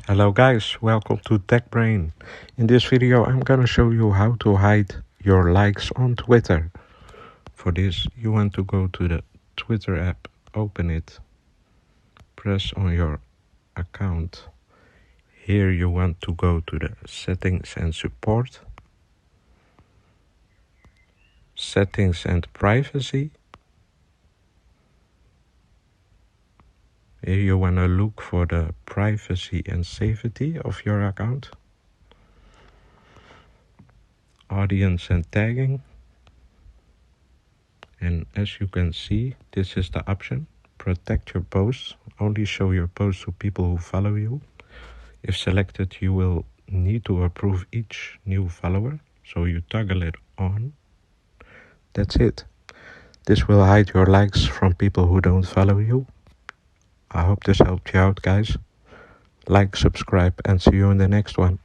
Hello guys, welcome to TechBrain. In this video I'm gonna show you how to hide your likes on Twitter. For this you want to go to the Twitter app, open it, press on your account. Here you want to go to the settings and support, settings and privacy. Here you want to look for the privacy and safety of your account, audience and tagging. And as you can see, this is the option. Protect your posts. Only show your posts to people who follow you. If selected, you will need to approve each new follower. So you toggle it on. That's it. This will hide your likes from people who don't follow you. I hope this helped you out, guys. Like, subscribe, and see you in the next one.